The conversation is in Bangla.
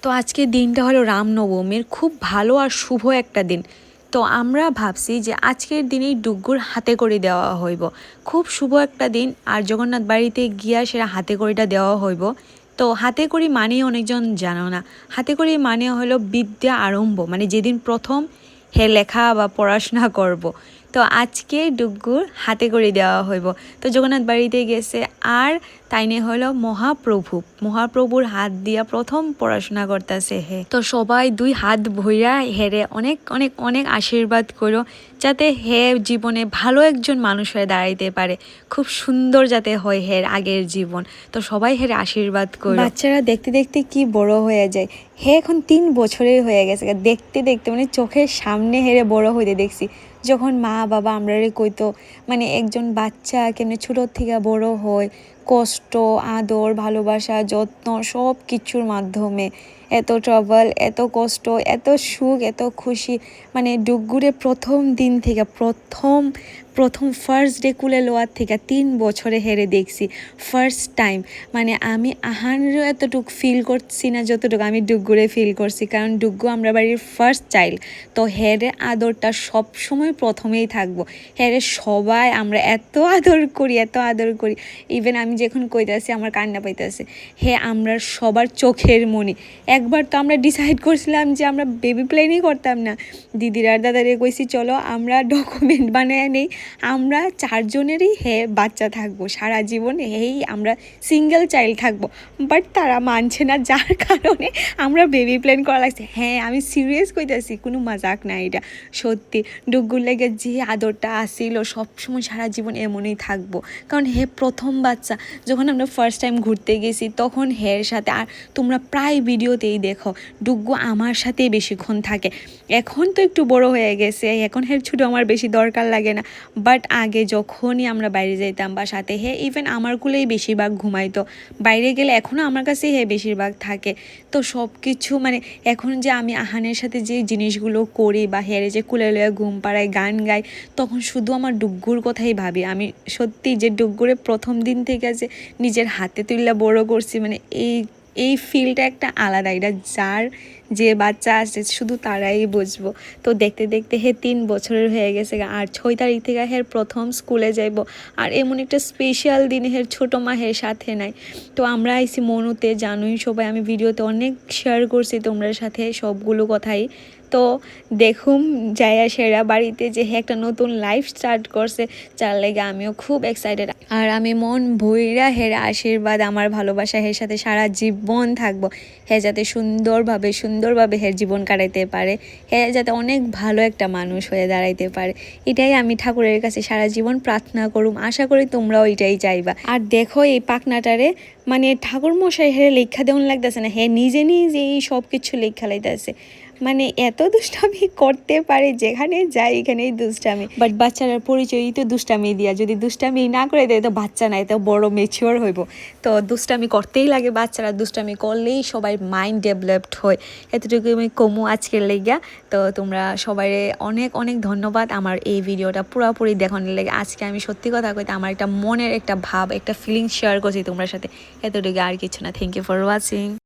তো আজকের দিনটা হলো রামনবমীর খুব ভালো আর শুভ একটা দিন। তো আমরা ভাবছি যে আজকের দিনেই ডুগ্গুর হাতে করে দেওয়া হইব, খুব শুভ একটা দিন। আর জগন্নাথ বাড়িতে গিয়া সেটা হাতে করিটা দেওয়া হইব। তো হাতে করি মানে অনেকজন জানো না, হাতে করি মানে হলো বিদ্যা আরম্ভ, মানে যেদিন প্রথম হে লেখা বা পড়াশোনা করব। তো আজকে ডুগ্গুর হাতে করে দেওয়া হইব। তো জগন্নাথ বাড়িতে গেছে আর তাইনে হলো মহাপ্রভুর হাত দিয়া প্রথম পড়াশোনা করতেছে হে। তো সবাই দুই হাত ভইরা হেরে অনেক অনেক অনেক আশীর্বাদ করো, যাতে হে জীবনে ভালো একজন মানুষ হয়ে দাঁড়াইতে পারে, খুব সুন্দর যাতে হয় হের আগের জীবন। তো সবাই হের আশীর্বাদ করো। বাচ্চারা দেখতে দেখতে কি বড় হয়ে যায়। হে এখন 3 বছরের হয়ে গেছে, দেখতে দেখতে মানে চোখের সামনে হেরে বড় হইতে দেখছি। যখন মা বাবা আমরা কইতো মানে একজন বাচ্চা কেন ছোটোর থেকে বড় হয়, কষ্ট, আদর, ভালোবাসা, যত্ন সব কিছুর মাধ্যমে, এত ট্রাবল, এত কষ্ট, এত সুখ, এত খুশি। মানে ডুগ্গুরে প্রথম দিন থেকে প্রথম ফার্স্ট ডে কুলে লোয়ার থেকে 3 বছরে হেরে দেখছি ফার্স্ট টাইম। মানে আমি আহানরও এতটুকু ফিল করছি না যতটুকু আমি ডুগ্গুরে ফিল করছি, কারণ ডুগ্গু আমরা বাড়ির ফার্স্ট চাইল্ড। তো হেরে আদরটা সব সময় প্রথমেই থাকবো। হেরে সবাই আমরা এত আদর করি, এত আদর করি। ইভেন আমি যখন কইতাছি আমার কান্না পাইতেছে। হে আমরা সবার চোখের মনি। একবার তো আমরা ডিসাইড করছিলাম যে আমরা বেবি প্ল্যানই করতাম না, দিদির আর দাদারে কইছি চলো আমরা ডকুমেন্ট বানিয়ে নেই, আমরা 4 জনেরই হে বাচ্চা থাকবো সারা জীবন, হেই আমরা সিঙ্গেল চাইল্ড থাকবো। বাট তারা মানছে না, যার কারণে আমরা বেবি প্ল্যান করা লাগছে। হ্যাঁ আমি সিরিয়াস কইতাছি, কোনো মজাক না, এটা সত্যি। ডুগ্গুর লেগে যে আদরটা আসিল সবসময় সারা জীবন এমনই থাকবো, কারণ হে প্রথম বাচ্চা। যখন আমরা ফার্স্ট টাইম ঘুরতে গেছি তখন হের সাথে, আর তোমরা প্রায় ভিডিওতেই দেখো ডুগ্গু আমার সাথেই বেশিক্ষণ থাকে। এখন তো একটু বড় হয়ে গেছে, এখন হের ছুটো আমার বেশি দরকার লাগে না। বাট আগে যখনই আমরা বাইরে যাইতাম বা সাথে হে ইভেন আমার কুলেই বেশিরভাগ ঘুমাইতো, বাইরে গেলে এখনও আমার কাছেই হে বেশিরভাগ থাকে। তো সব কিছু মানে এখন যে আমি আহানের সাথে যে জিনিসগুলো করি বা হেরে যে কুলে লয়ে ঘুম পাড়াই, গান গাই, তখন শুধু আমার ডুগ্গুর কথাই ভাবি। আমি সত্যি যে ডুগ্গুরে প্রথম দিন থেকে যে নিজের হাতে তুললে বড় করছি, মানে এই ফিলটা একটা আলাদা। এটা যার যে বাচ্চা আছে শুধু তারাই বুঝবো। তো দেখতে দেখতে হে 3 বছরের হয়ে গেছে, আর 6 তারিখ থেকে হের প্রথম স্কুলে যাইব। আর এমন একটা স্পেশাল দিন হের ছোটো মা হের সাথে নাই। তো আমরা আইছি মনুতে, জানোই সবাই, আমি ভিডিওতে অনেক শেয়ার করছি তোমরা সাথে সবগুলো কথাই। তো দেখুম যাইয়া সেরা বাড়িতে যে একটা নতুন লাইফ স্টার্ট করছে, যার লেগে আমিও খুব এক্সাইটেড। আর আমি মন ভইরা হের আশীর্বাদ, আমার ভালোবাসা হের সাথে সারা জীবন থাকবো। হে যাতে সুন্দরভাবে হের জীবন কাটাইতে পারে, হে যাতে অনেক ভালো একটা মানুষ হয়ে দাঁড়াইতে পারে, এটাই আমি ঠাকুরের কাছে সারা জীবন প্রার্থনা করুম। আশা করি তোমরাও এটাই চাইবা। আর দেখো এই পাখনাটারে মানে ঠাকুর মশাই হেরে লেখা দেওয়ান লাগতেছে না, হে নিজে এই সব কিছু লেখা লাইতেছে। মানে এত দুষ্টামি করতে পারে, যেখানে যাই এখানেই দুষ্টামি। বাট বাচ্চারা পরিচয়ই তো দুষ্টামি দিয়া, যদি দুষ্টামি না করে দেয় তো বাচ্চা নাই, তো বড় ম্যাচিওর হইব। তো দুষ্টামি করতেই লাগে, বাচ্চারা দুষ্টামি করলেই সবাই মাইন্ড ডেভেলপড হয়। এতটুকু আমি কমু আজকের লেগা। তো তোমরা সবাই অনেক অনেক ধন্যবাদ আমার এই ভিডিওটা পুরোপুরি দেখানোর লেগে। আজকে আমি সত্যি কথা কইতে আমার একটা মনের একটা ভাব, একটা ফিলিংস শেয়ার করছি তোমার সাথে, এতটুকু আর কিছু না। Thank you for watching.